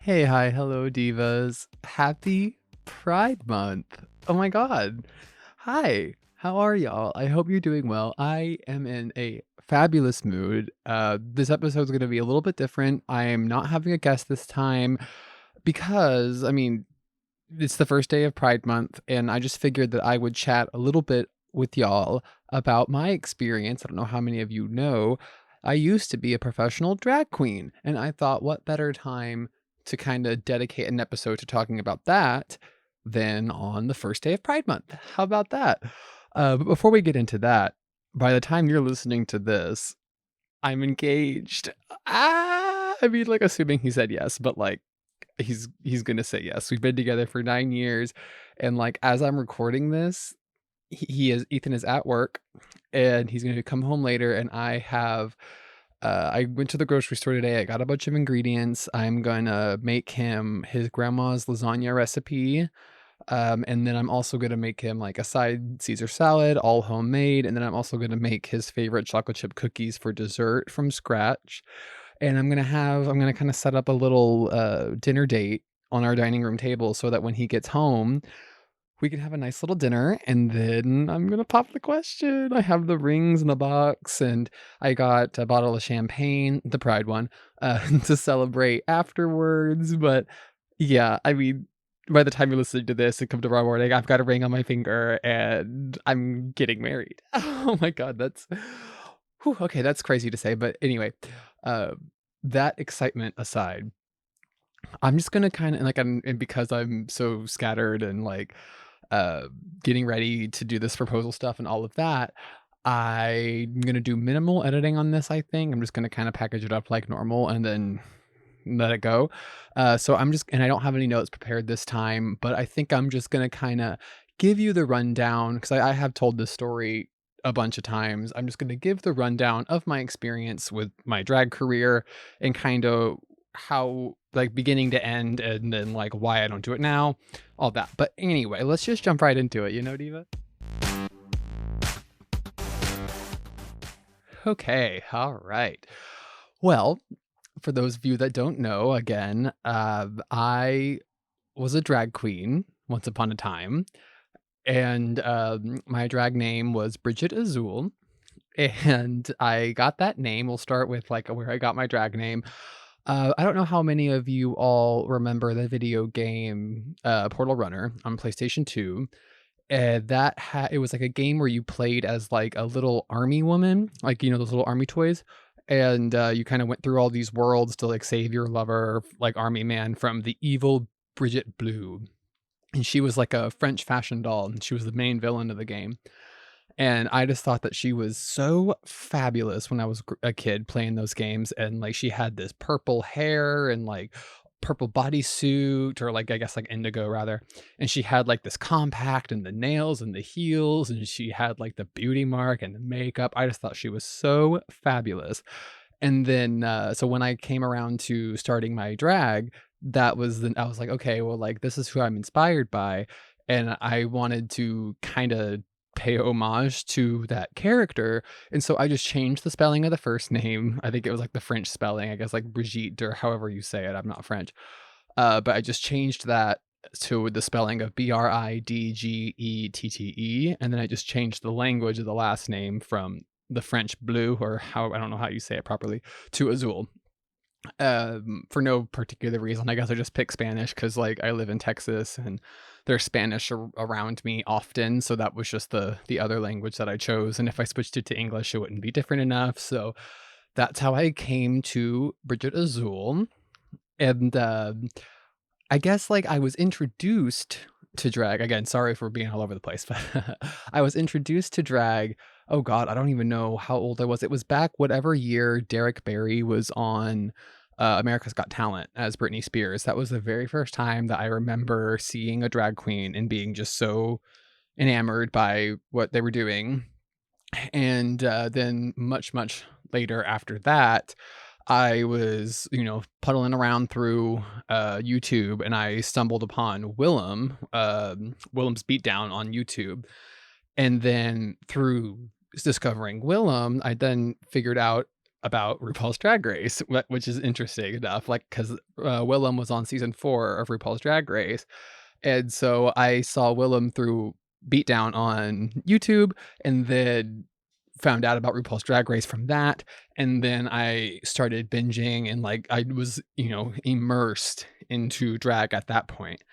Hey, hi, hello, divas. Happy Pride Month. Oh my God. Hi, how are y'all? I hope you're doing well. I am in a fabulous mood. This episode is going to be a little bit different. I am not having a guest this time because, it's the first day of Pride Month, and I just figured that I would chat a little bit with y'all about my experience. I don't know how many of you know. I used to be a professional drag queen, and I thought, what better time to kind of dedicate an episode to talking about that than on the first day of Pride Month? How about that? But before we get into that, by the time you're listening to this, I'm engaged. Like, assuming he said yes, but like, he's gonna say yes. We've been together for 9 years, and, like, as I'm recording this, he is Ethan is at work, and he's gonna come home later, and I went to the grocery store today, I got a bunch of ingredients, I'm gonna make him his grandma's lasagna recipe, and then I'm also gonna make him, like, a side Caesar salad, all homemade, and then I'm also gonna make his favorite chocolate chip cookies for dessert from scratch. And I'm gonna kinda set up a little, dinner date on our dining room table so that when he gets home, we can have a nice little dinner, and then I'm gonna pop the question. I have the rings in the box, and I got a bottle of champagne, the Pride one, to celebrate afterwards, but yeah, by the time you're listening to this and come tomorrow morning, I've got a ring on my finger, and I'm getting married. Oh my god, that's whew, okay, that's crazy to say, but anyway, uh, that excitement aside, I'm just gonna kinda like, and because I'm so scattered and, like, uh, getting ready to do this proposal stuff and all of that, I'm gonna do minimal editing on this, I think. I'm just gonna kinda package it up like normal and then let it go. So I'm just and I don't have any notes prepared this time, but I think I'm just gonna kinda give you the rundown because I have told this story a bunch of times. I'm just gonna give the rundown of my experience with my drag career and kinda how like beginning to end and then like why I don't do it now, all that. But anyway, let's just jump right into it, Diva? Okay, all right. Well, for those of you that don't know, again, I was a drag queen once upon a time, and my drag name was Bridgette Azul. And I got that name. We'll start with like where I got my drag name. I don't know how many of you all remember the video game Portal Runner on PlayStation 2. It was like a game where you played as like a little army woman, like those little army toys, and you kind of went through all these worlds to like save your lover, like army man, from the evil Bridget Blue. And she was like a French fashion doll, and she was the main villain of the game. And I just thought that she was so fabulous when I was a kid playing those games, and, like, she had this purple hair and, like, purple bodysuit or, like, I guess, like, indigo rather, and she had, like, this compact and the nails and the heels, and she had, like, the beauty mark and the makeup. I just thought she was so fabulous. And then, so when I came around to starting my drag, I was like, "Okay, well, like, this is who I'm inspired by," and I wanted to kinda pay homage to that character, and so I just changed the spelling of the first name. I think it was, like, the French spelling, I guess, like, Brigitte or however you say it, I'm not French. But I just changed that to the spelling of Bridgette, and then I just changed the language of the last name from the French blue or how I don't know how you say it properly, to Azul. For no particular reason. I guess I just picked Spanish because, like, I live in Texas and there's Spanish around me often, so that was just the other language that I chose, and if I switched it to English, it wouldn't be different enough, so that's how I came to Bridget Azul, and, I guess, like, I was introduced to drag again, sorry for being all over the place, but I was introduced to drag, oh god, I don't even know how old I was. It was back whatever year Derek Barry was on, America's Got Talent as Britney Spears. That was the very first time that I remember seeing a drag queen and being just so enamored by what they were doing. And, then much, much later after that, I was, puddling around through, YouTube, and I stumbled upon Willem's Beatdown on YouTube, and then through discovering Willem, I then figured out about RuPaul's Drag Race, which is interesting enough, like, 'cause, Willem was on season 4 of RuPaul's Drag Race, and so I saw Willem through Beatdown on YouTube, and then found out about RuPaul's Drag Race from that, and then I started binging and, like, I was, immersed into drag at that point.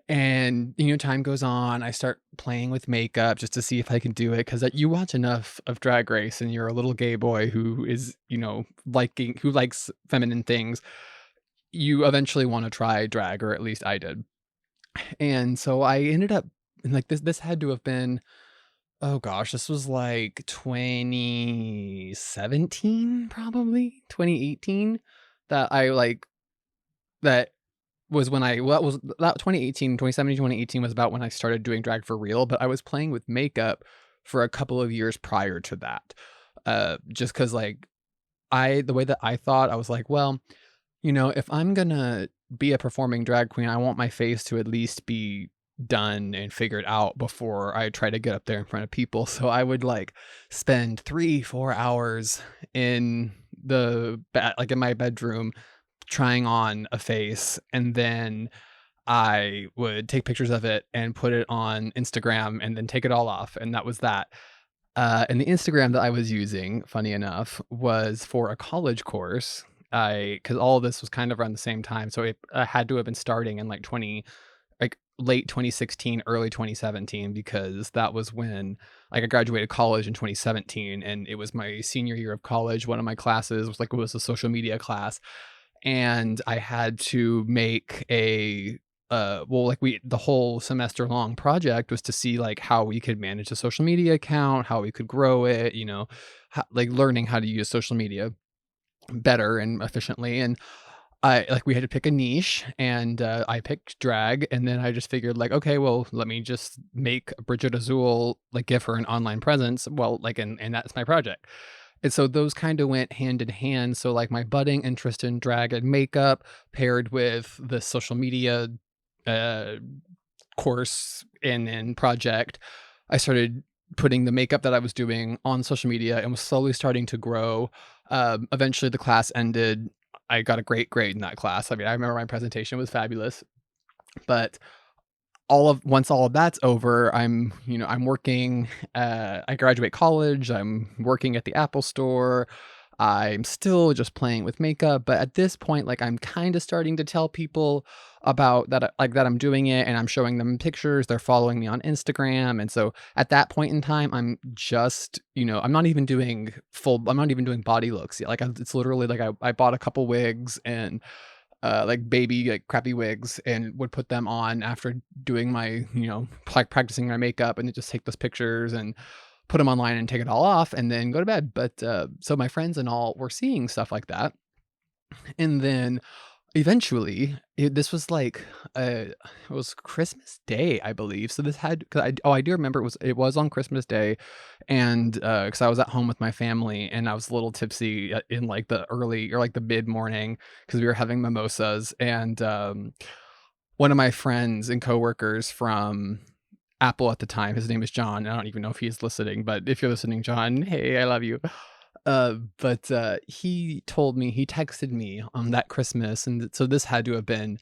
And, time goes on, I start playing with makeup just to see if I can do it, 'cause, you watch enough of Drag Race and you're a little gay boy who is, who likes feminine things, you eventually wanna try drag, or at least I did. And so I ended up and, like, this had to have been, oh gosh, this was, like, 2017, probably? 2018 that I, like that was when I well, it was that 2018, 2017, 2018 was about when I started doing drag for real, but I was playing with makeup for a couple of years prior to that. Just 'cause, like, the way that I thought, I was like, "Well, if I'm gonna be a performing drag queen, I want my face to at least be done and figured out before I try to get up there in front of people." So I would, like, spend 3, 4 hours in like, in my bedroom trying on a face, and then I would take pictures of it and put it on Instagram and then take it all off, and that was that. And the Instagram that I was using, funny enough, was for a college course. Because all of this was kind of around the same time, so it had to have been starting in, like, late 2016, early 2017, because that was when, like, I graduated college in 2017, and it was my senior year of college. One of my classes was a social media class, and I had to make like, the whole semester long project was to see, like, how we could manage a social media account, how we could grow it, like, learning how to use social media better and efficiently. And we had to pick a niche, and I picked drag, and then I just figured, like, okay, well, let me just make Bridgette Azul, like, give her an online presence. Well, like, and that's my project. And so those kind of went hand in hand. So, like, my budding interest in drag and makeup paired with the social media uh, course and project, I started putting the makeup that I was doing on social media and was slowly starting to grow. Eventually, the class ended. I got a great grade in that class. I mean, I remember my presentation was fabulous, but once all of that's over, I'm working, I graduate college, I'm working at the Apple Store, I'm still just playing with makeup, but at this point, like, I'm kinda starting to tell people about that, that I'm doing it, and I'm showing them pictures, they're following me on Instagram. And so at that point in time, I'm just, I'm not even doing body looks yet. Like, it's literally like I bought a couple wigs and like, baby, like, crappy wigs, and would put them on after doing my, like, practicing my makeup, and then just take those pictures and put them online and take it all off and then go to bed. But so my friends and all were seeing stuff like that. And then eventually, this was like, it was Christmas Day, I believe. So this had, 'cause I do remember it was on Christmas Day, and because I was at home with my family and I was a little tipsy in, like, the early, or, like, the mid morning, because we were having mimosas. And one of my friends and coworkers from Apple at the time, his name is John. I don't even know if he's listening, but if you're listening, John, hey, I love you. But he texted me on that Christmas, and so this had to have been,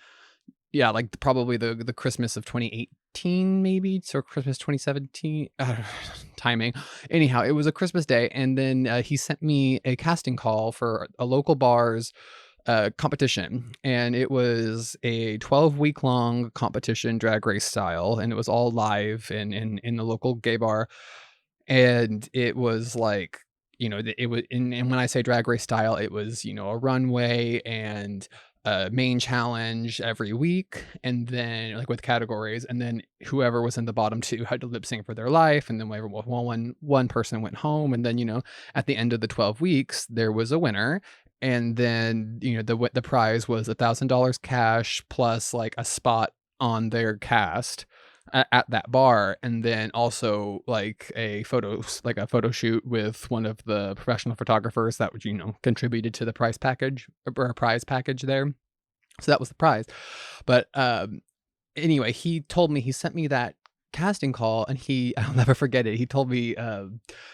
yeah, like, probably the Christmas of 2018, maybe, so Christmas 2017, timing. Anyhow, it was a Christmas Day, and then he sent me a casting call for a local bar's competition, and it was a 12-week long competition, drag race style, and it was all live in the local gay bar. And it was like, it was, and when I say drag race style, it was, a runway and a main challenge every week, and then, like, with categories, and then whoever was in the bottom two had to lip sync for their life, and then whenever one person went home, and then, at the end of the 12 weeks, there was a winner. And then, the prize was $1,000 cash plus, like, a spot on their cast at that bar, and then also, like, a photo shoot with one of the professional photographers that would, contributed to the prize package, or prize package there. So that was the prize. But anyway, he sent me that casting call, and I'll never forget it. He told me,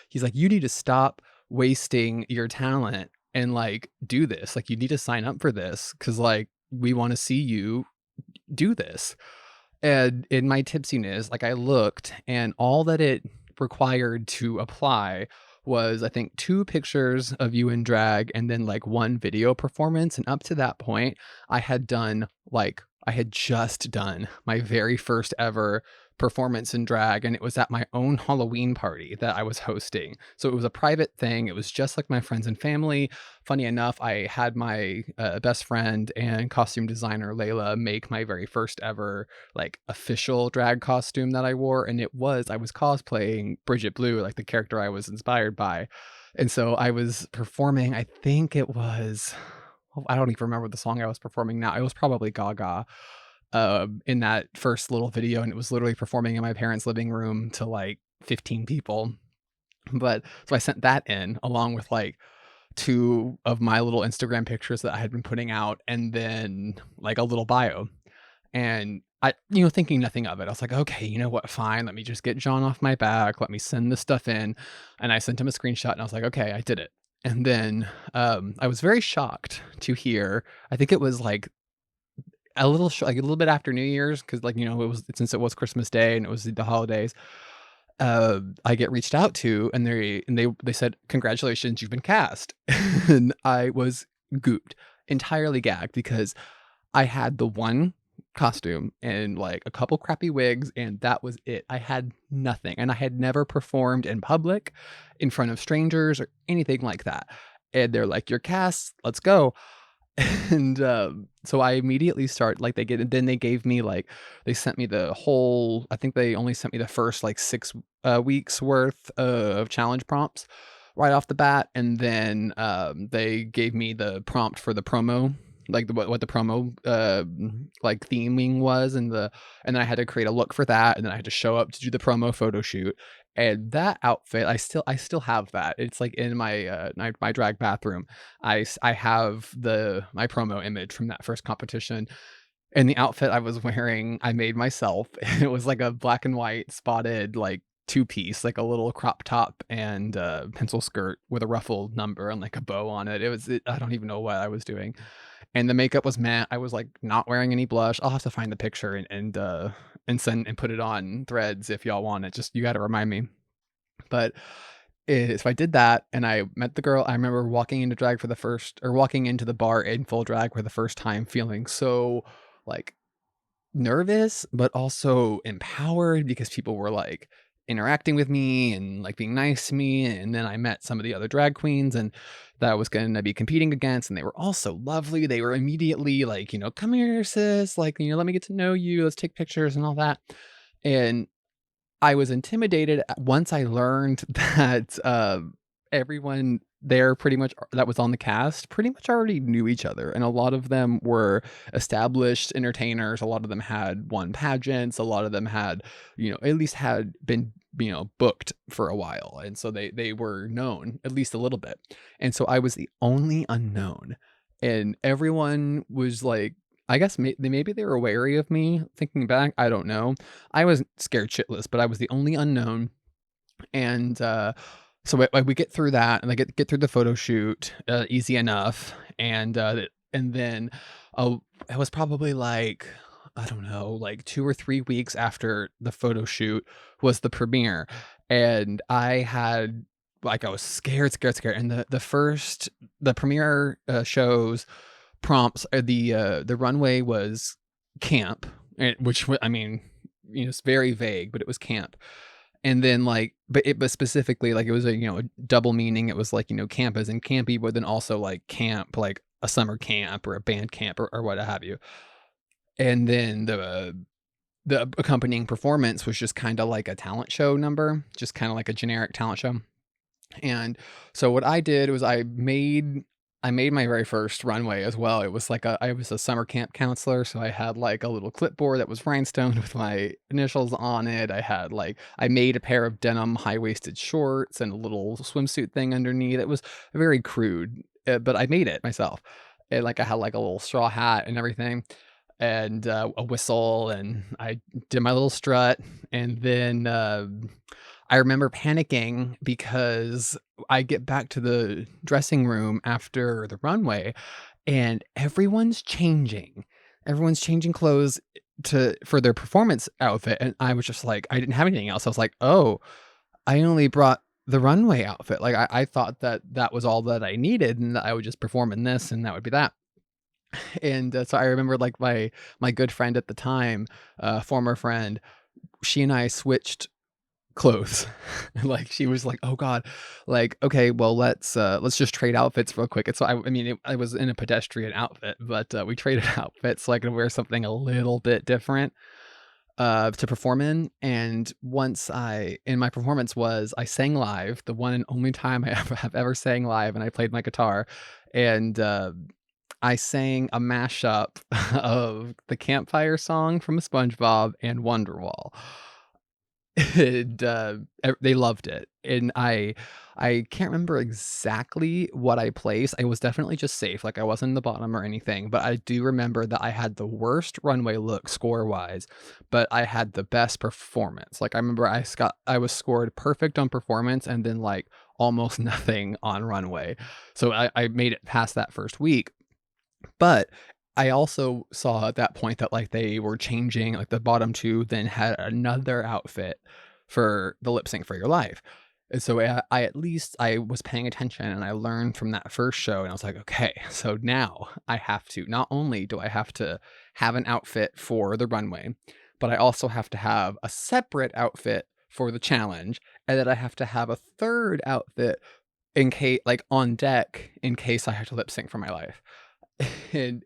he's like, "You need to stop wasting your talent and, like, do this. Like, you need to sign up for this because, like, we wanna see you do this. And in my tipsiness, like, I looked and all that it required to apply was, I think, 2 pictures of you in drag and then, like, 1 video performance, and up to that point, I had just done my very first ever performance in drag, and it was at my own Halloween party that I was hosting. So it was a private thing, it was just like my friends and family. Funny enough, I had my, best friend and costume designer, Layla, make my very first ever, like, official drag costume that I wore, and I was cosplaying Bridget Blue, like, the character I was inspired by, and so I was performing, I think it was I don't even remember the song I was performing now, it was probably Gaga, in that first little video, and it was literally performing in my parents' living room to, like, 15 people, but so I sent that in along with, like, 2 of my little Instagram pictures that I had been putting out, and then, like, a little bio. And thinking nothing of it, I was like, "Okay, you know what? Fine, let me just get John off my back, let me send this stuff in." And I sent him a screenshot, and I was like, "Okay, I did it." And then, I was very shocked to hear, I think it was, like, like, a little bit after New Year's, because, like, since it was Christmas Day and it was the holidays, I get reached out to, and they said, "Congratulations, you've been cast." And I was gooped, entirely gagged, because I had the one costume and, like, a couple crappy wigs, and that was it. I had nothing, and I had never performed in public, in front of strangers, or anything like that. And they're like, "You're cast, let's go." And, so I immediately start like, they gave me, like, they sent me the whole, I think they only sent me the first, like, 6, weeks worth of challenge prompts right off the bat, and then, they gave me the prompt for the promo, like, what the promo, like, theming was, and then I had to create a look for that, and then I had to show up to do the promo photo shoot, and that outfit, I still have that. It's, like, in my drag bathroom. I have my promo image from that first competition, and the outfit I was wearing, I made myself. It was, like, a black and white spotted, like, two-piece, like, a little crop top and, pencil skirt with a ruffled number and, like, a bow on it. I don't even know what I was doing, and the makeup was matte. I was, like, not wearing any blush. I'll have to find the picture and send and put it on Threads if y'all want it. Just, you gotta remind me. But, so I did that, and I met the girl. I remember walking into the bar in full drag for the first time, feeling so, like, nervous, but also empowered because people were, like, interacting with me and, like, being nice to me, and then I met some of the other drag queens and that I was gonna be competing against, and they were all so lovely. They were immediately like, "Come here, sis, like, let me get to know you, let's take pictures," and all that, and I was intimidated once I learned that, everyone there pretty much that was on the cast pretty much already knew each other, and a lot of them were established entertainers, a lot of them had won pageants, a lot of them had, at least had been, booked for a while, and so they were known at least a little bit, and so I was the only unknown, and everyone was like, I guess maybe they were wary of me, thinking back, I don't know. I was scared shitless, but I was the only unknown, and, so we get through that, and I get through the photo shoot, easy enough, and then, it was probably, like, I don't know, like, 2 or 3 weeks after the photo shoot was the premiere, and I was scared, scared, scared, and the premiere, show's prompts, the runway was camp, I mean, it's very vague, but it was camp. And then, like, but specifically, like, it was a double meaning. It was like, camp as in campy, but then also, like, camp, like a summer camp or a band camp, or what have you. And then the accompanying performance was just kind of like a talent show number, just kind of like a generic talent show. And so what I did was I made my very first runway as well. It was like I was a summer camp counselor, so I had, like, a little clipboard that was rhinestoned with my initials on it. I made a pair of denim high-waisted shorts and a little swimsuit thing underneath. It was very crude, but I made it myself. And, like, I had, like, a little straw hat and everything, and, a whistle, and I did my little strut, and then, I remember panicking because I get back to the dressing room after the runway and everyone's changing. Everyone's changing clothes to for their performance outfit, and I was just like I didn't have anything else. I was like, "Oh, I only brought the runway outfit." Like, I thought that that was all that I needed and that I would just perform in this and that would be that. And, so I remember, like, my good friend at the time, former friend, she and I switched clothes. Like, she was like, "Oh god," like, "Okay, well, let's just trade outfits real quick." And so I mean, I was in a pedestrian outfit, but, we traded outfits so I could wear something a little bit different, to perform in, and once I and my performance was I sang live, the one and only time I ever have ever sang live, and I played my guitar, and, I sang a mashup of the Campfire song from SpongeBob and Wonderwall. And, they loved it, and I can't remember exactly what I placed. I was definitely just safe, like, I wasn't in the bottom or anything, but I do remember that I had the worst runway look score-wise, but I had the best performance. Like, I remember I was scored perfect on performance and then, like, almost nothing on runway. So I made it past that first week, but I also saw at that point that, like, they were changing, like, the bottom 2 then had another outfit for the lip sync for your life. And so I at least I was paying attention and I learned from that first show and I was like, "Okay, so now I have to not only do I have to have an outfit for the runway, but I also have to have a separate outfit for the challenge, and then I have to have a 3rd outfit in case like, on deck in case I have to lip sync for my life." And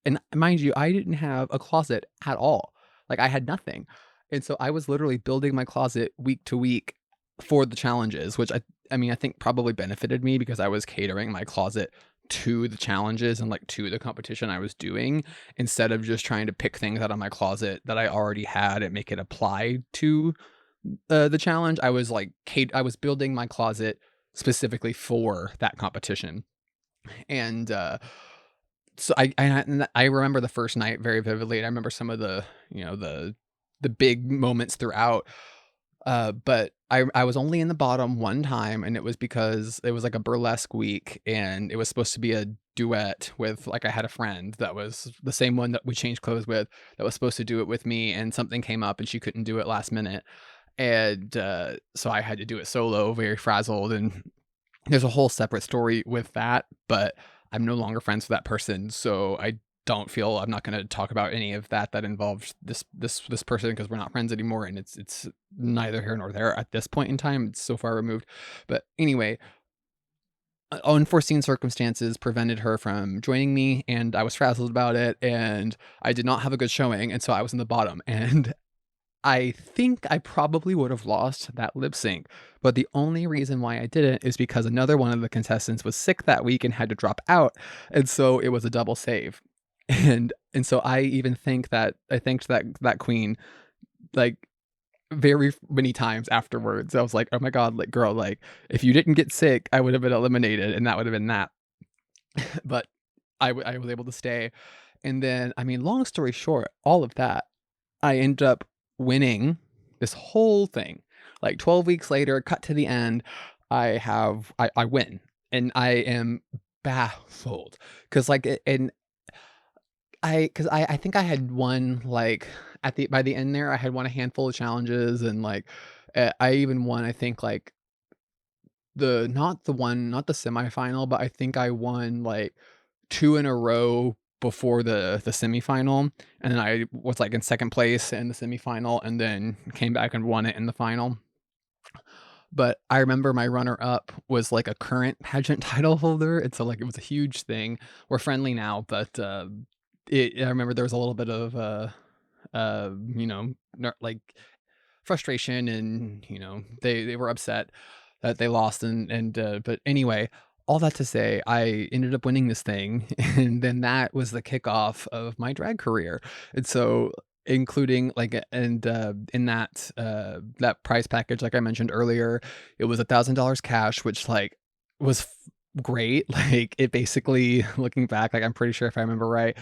and mind you, I didn't have a closet at all. Like, I had nothing. And so I was literally building my closet week to week for the challenges, which I mean, I think probably benefited me because I was catering my closet to the challenges and, like, to the competition I was doing instead of just trying to pick things out of my closet that I already had and make it apply to, the challenge. I was, like, I was building my closet specifically for that competition. And, so I remember the first night very vividly, and I remember some of the, the big moments throughout, but I was only in the bottom one time, and it was because it was, like, a burlesque week, and it was supposed to be a duet with like, I had a friend that was the same one that we changed clothes with, that was supposed to do it with me, and something came up, and she couldn't do it last minute, and, so I had to do it solo, very frazzled, and there's a whole separate story with that, but I'm no longer friends with that person, so I don't feel I'm not gonna talk about any of that that involves this person because 'cause we're not friends anymore, and it's neither here nor there at this point in time, it's so far removed. But anyway, unforeseen circumstances prevented her from joining me, and I was frazzled about it, and I did not have a good showing, and so I was in the bottom, and I think I probably would have lost that lip sync, but the only reason why I didn't is because another one of the contestants was sick that week and had to drop out, and so it was a double save. And so I even think that I thanked that queen, like, very many times afterwards. I was like, "Oh my god, like, girl, like, if you didn't get sick, I would have been eliminated, and that would have been that." But I was able to stay, and then, I mean, long story short, all of that I end up winning this whole thing. Like 12 weeks later, cut to the end, I win, and I am baffled because like, and because I think I had won, like, at the by the end there, I had won a handful of challenges and, like, I even won, I think, like, not the semifinal, but I think I won, like, 2 in a row before the semifinal, and then I was, like, in 2nd place in the semifinal and then came back and won it in the final. But I remember my runner-up was, like, a current pageant title holder, and so, like, it was a huge thing. We're friendly now, but, I remember there was a little bit of, you know, like, frustration and, they were upset that they lost but anyway, all that to say, I ended up winning this thing, and then that was the kickoff of my drag career, and so including, like, in that prize package, like I mentioned earlier, it was $1,000 cash, which, like, was great, like, it basically looking back, like, I'm pretty sure if I remember right,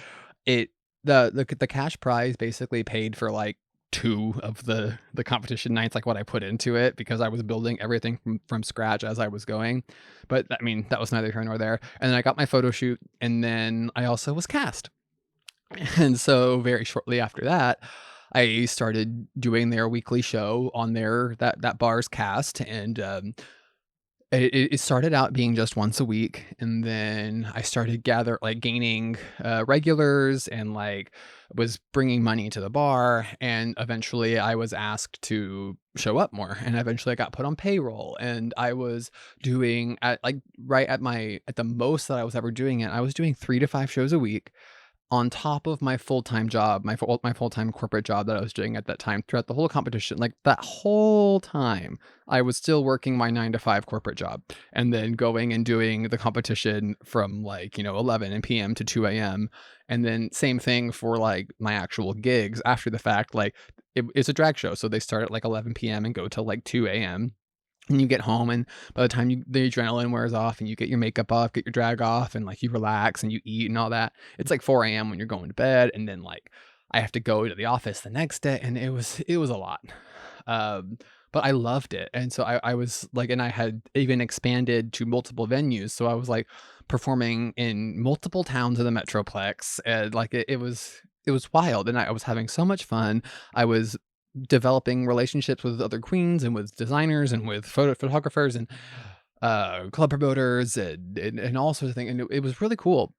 it the cash prize basically paid for, like, 2 of the competition nights, like, what I put into it because I was building everything from scratch as I was going. But, I mean, that was neither here nor there. And then I got my photo shoot, and then I also was cast. And so very shortly after that, I started doing their weekly show on their that bar's cast, and, it started out being just once a week, and then I started gaining, regulars and, like, was bringing money to the bar, and eventually I was asked to show up more, and eventually I got put on payroll, and I was doing right at the most that I was ever doing it, I was doing 3 to 5 shows a week on top of my full-time job, my full-time corporate job that I was doing at that time throughout the whole competition. Like, that whole time, I was still working my 9 to 5 corporate job and then going and doing the competition from, like, 11 PM to 2 AM, and then same thing for, like, my actual gigs after the fact. Like, it's a drag show, so they start at, like, 11 PM and go till, like, 2 AM. And you get home, and by the time the adrenaline wears off and you get your makeup off, get your drag off, and, like, you relax and you eat and all that, it's like 4 AM when you're going to bed, and then, like, I have to go to the office the next day, and it was a lot. Um, but I loved it, and so I was like, and I had even expanded to multiple venues, so I was, like, performing in multiple towns in the Metroplex, and, like, it was wild, and I was having so much fun. I was developing relationships with other queens and with designers and with photographers and club promoters and all sorts of things. And it was really cool.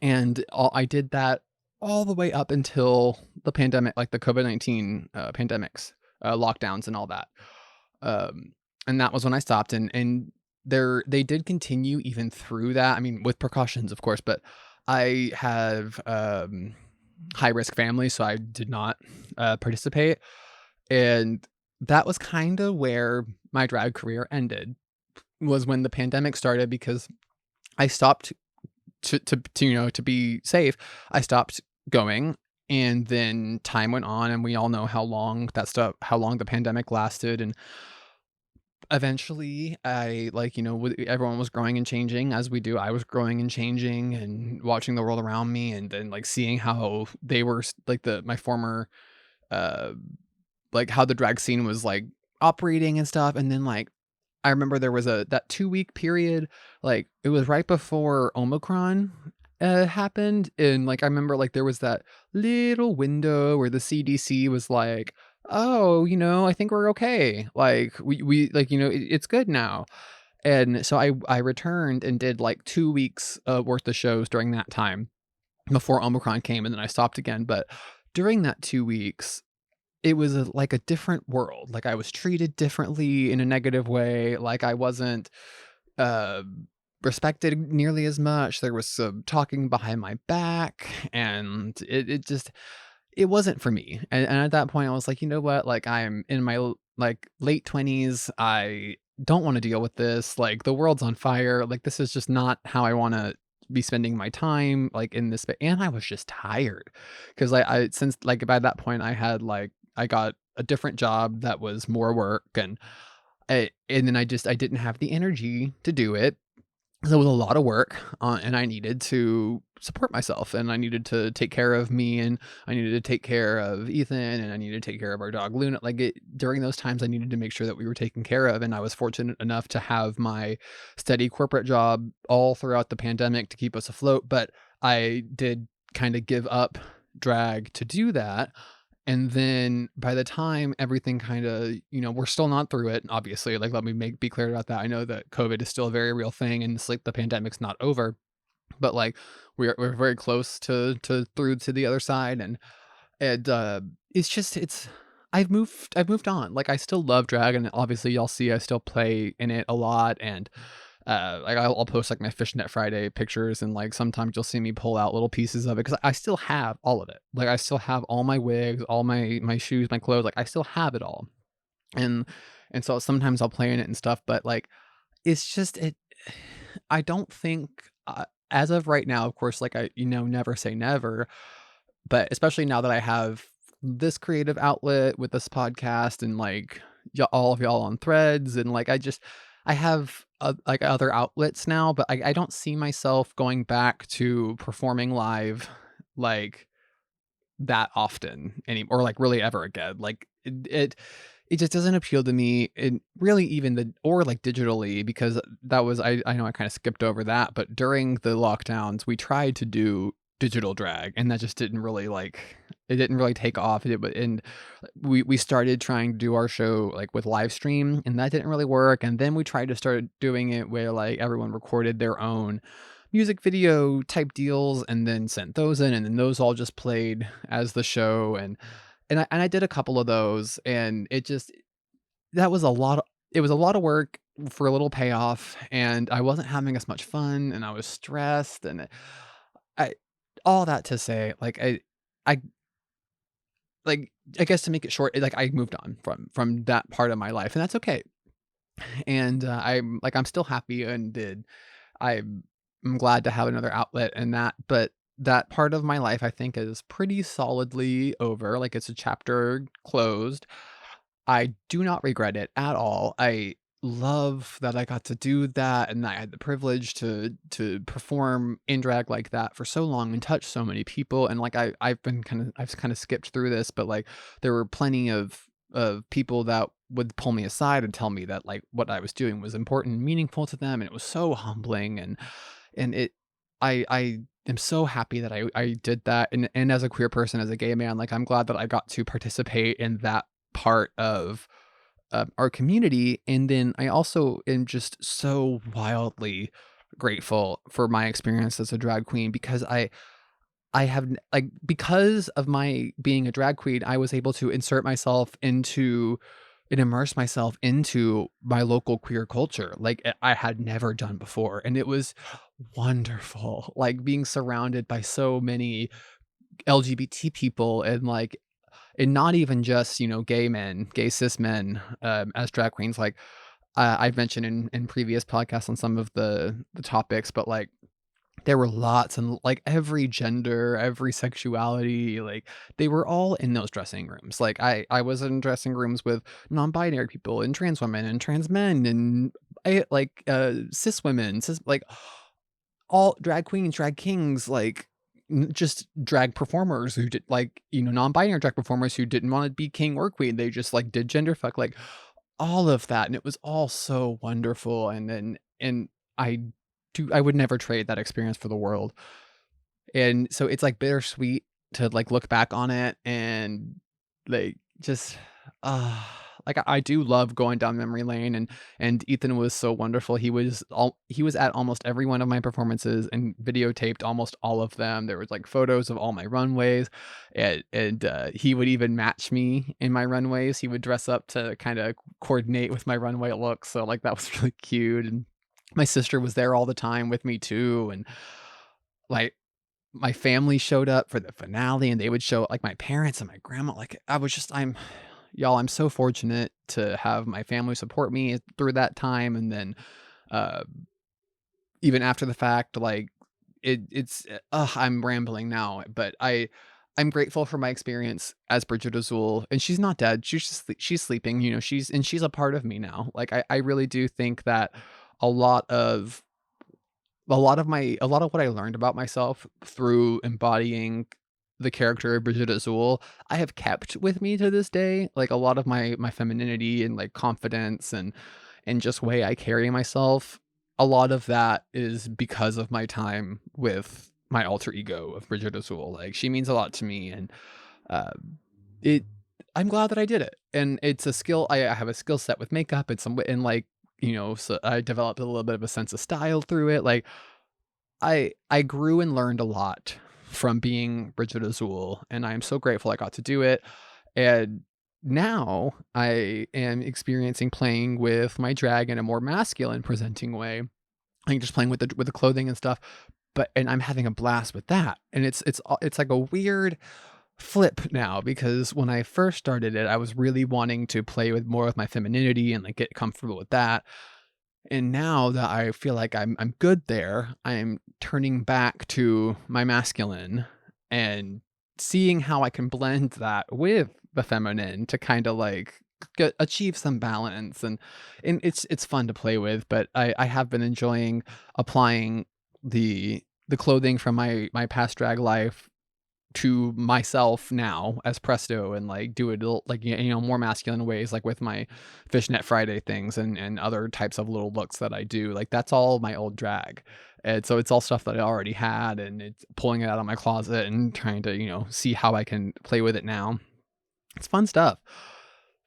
And I did that all the way up until the pandemic, like the COVID-19 pandemics, lockdowns and all that. And that was when I stopped. And they did continue even through that. I mean, with precautions, of course, but I have high risk family, so I did not participate. And that was kind of where my drag career ended, was when the pandemic started, because I stopped to be safe. I stopped going, and then time went on, and we all know how long the pandemic lasted. And eventually I, like, everyone was growing and changing as we do. I was growing and changing and watching the world around me, and then, like, seeing how they were like my former uh like, how the drag scene was, like, operating and stuff. And then, like, I remember there was that 2-week period, like, it was right before Omicron, happened, and, like, I remember, like, there was that little window where the CDC was like, "Oh, I think we're okay. Like, we like, it's good now." And so I returned and did, like, 2 weeks, worth of shows during that time before Omicron came, and then I stopped again. But during that 2 weeks, it was like a different world. Like, I was treated differently in a negative way. Like, I wasn't, uh, respected nearly as much. There was some talking behind my back, and it wasn't for me. And at that point, I was like, "You know what? Like, I'm in my like, late 20s. I don't wanna deal with this. Like, the world's on fire. Like, this is just not how I wanna be spending my time, like, in this." And I was just tired, 'cause, like, since, like, by that point, I got a different job that was more work, and then I didn't have the energy to do it. So it was a lot of work, and I needed to support myself, and I needed to take care of me, and I needed to take care of Ethan, and I needed to take care of our dog Luna. Like, during those times, I needed to make sure that we were taken care of, and I was fortunate enough to have my steady corporate job all throughout the pandemic to keep us afloat. But I did kind of give up drag to do that. And then by the time everything kinda, we're still not through it, obviously. Like, let me be clear about that. I know that COVID is still a very real thing, and it's like the pandemic's not over, but, like, we're very close to through to the other side. And it's just I've moved on. Like, I still love drag, and obviously y'all see I still play in it a lot. And like, I'll post, like, my fishnet Friday pictures, and, like, sometimes you'll see me pull out little pieces of it, because I still have all of it. Like, I still have all my wigs, all my shoes, my clothes. Like, I still have it all. And so sometimes I'll play in it and stuff, but, like, it's just it I don't think, as of right now, of course, like, never say never, but especially now that I have this creative outlet with this podcast, and, like, all of y'all on Threads, and, like, I have, like, other outlets now, but I don't see myself going back to performing live, like, that often anymore, or like really ever again. Like it just doesn't appeal to me, and really even the or like digitally, because that was I know I kind of skipped over that, but during the lockdowns we tried to do digital drag, and that just didn't really like it didn't really take off. And we started trying to do our show like with live stream, and that didn't really work. And then we tried to start doing it where like everyone recorded their own music video type deals and then sent those in, and then those all just played as the show. And I did a couple of those, and it just that was a lot of it was a lot of work for a little payoff, and I wasn't having as much fun, and I was stressed, and I all that to say, I like, I guess to make it short, like, I moved on from that part of my life, and that's okay. And, I'm still happy, and I'm glad to have another outlet in that, but that part of my life, I think, is pretty solidly over, like, it's a chapter closed. I do not regret it at all. I love that I got to do that, and I had the privilege to perform in drag like that for so long and touch so many people. And like I've kind of skipped through this, but like there were plenty of people that would pull me aside and tell me that like what I was doing was important and meaningful to them, and it was so humbling. And it I am so happy that I did that. And as a queer person, as a gay man, like I'm glad that I got to participate in that part of our community. And then I also am just so wildly grateful for my experience as a drag queen, because I have like because of my being a drag queen, I was able to insert myself into and immerse myself into my local queer culture like I had never done before. And it was wonderful, like being surrounded by so many LGBT people, and not even just, gay men, gay cis men, as drag queens. Like I've mentioned in previous podcasts on some of the topics, but like there were lots, and like every gender, every sexuality, like they were all in those dressing rooms. Like I was in dressing rooms with non-binary people and trans women and trans men and cis women, cis like all drag queens, drag kings, like just drag performers who did like, non-binary drag performers who didn't want to be king or queen. They just like did gender fuck, like all of that. And it was all so wonderful. And I I would never trade that experience for the world. And so it's like bittersweet to like look back on it and like just like I do love going down memory lane. And Ethan was so wonderful. He was at almost every one of my performances and videotaped almost all of them. There was like photos of all my runways, and he would even match me in my runways. He would dress up to kind of coordinate with my runway look. So like that was really cute. And my sister was there all the time with me too. And like my family showed up for the finale, and they would show like my parents and my grandma. Like I'm so fortunate to have my family support me through that time. And then uh even after the fact, like I'm rambling now, but I'm grateful for my experience as Bridget Azul, and she's not dead. She's sleeping, she's a part of me now. Like I really do think that a lot of a lot of what I learned about myself through embodying the character of Bridget Azul, I have kept with me to this day. Like a lot of my femininity and like confidence and just way I carry myself, a lot of that is because of my time with my alter ego of Bridget Azul. Like she means a lot to me, and uh, it I'm glad that I did it. And it's a skill. I have a skill set with makeup and like, so I developed a little bit of a sense of style through it. Like I grew and learned a lot from being Bridget Azul, and I am so grateful I got to do it. And now I am experiencing playing with my drag in a more masculine presenting way, like just playing with the clothing and stuff. And I'm having a blast with that. And it's like a weird flip now, because when I first started it, I was really wanting to play with more of my femininity and like get comfortable with that. And now that I feel like I'm good there, I'm turning back to my masculine and seeing how I can blend that with the feminine to kind of like achieve some balance. And it's fun to play with. But I have been enjoying applying the clothing from my past drag life to myself now as Presto and like do it like more masculine ways, like with my fishnet Friday things and other types of little looks that I do. Like that's all my old drag. And so it's all stuff that I already had, and it's pulling it out of my closet and trying to, see how I can play with it now. It's fun stuff.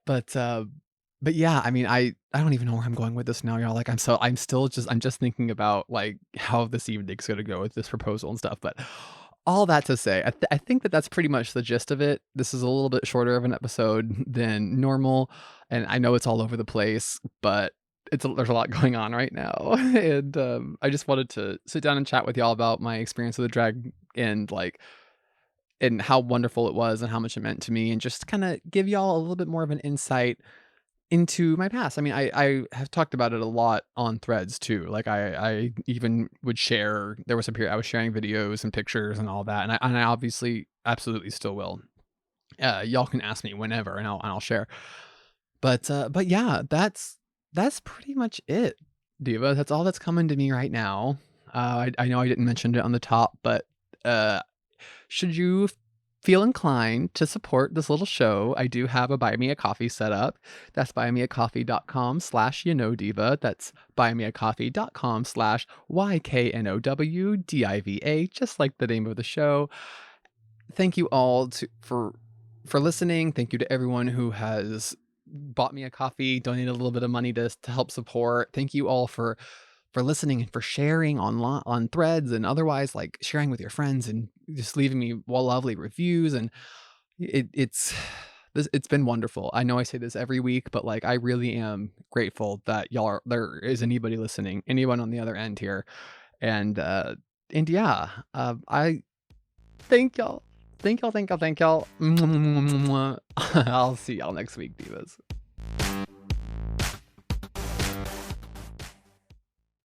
But but yeah, I mean, I don't even know where I'm going with this now, y'all. Like I'm just thinking about like how this evening's gonna go with this proposal and stuff. But all that to say, I think that that's pretty much the gist of it. This is a little bit shorter of an episode than normal, and I know it's all over the place, but there's a lot going on right now, and I just wanted to sit down and chat with y'all about my experience with the drag and like and how wonderful it was and how much it meant to me, and just kind of give y'all a little bit more of an insight into my past. I mean, I have talked about it a lot on Threads too. Like I even would share. There was a period I was sharing videos and pictures and all that, and I obviously absolutely still will. Y'all can ask me whenever, and I'll share. But yeah, that's pretty much it, Diva. That's all that's coming to me right now. I know I didn't mention it on the top, but uh should you feel inclined to support this little show, I do have a Buy Me a Coffee set up. That's buymeacoffee.com/diva. That's buymeacoffee.com/YKNOWDIVA, just like the name of the show. Thank you all for listening. Thank you to everyone who has bought me a coffee, donated a little bit of money to help support. Thank you all for listening and for sharing on Threads and otherwise, like sharing with your friends and just leaving me lovely reviews. And it's been wonderful. I know I say this every week, but like I really am grateful that there is anybody listening, anyone on the other end here. And yeah, I thank y'all. Thank y'all. I'll see y'all next week, divas.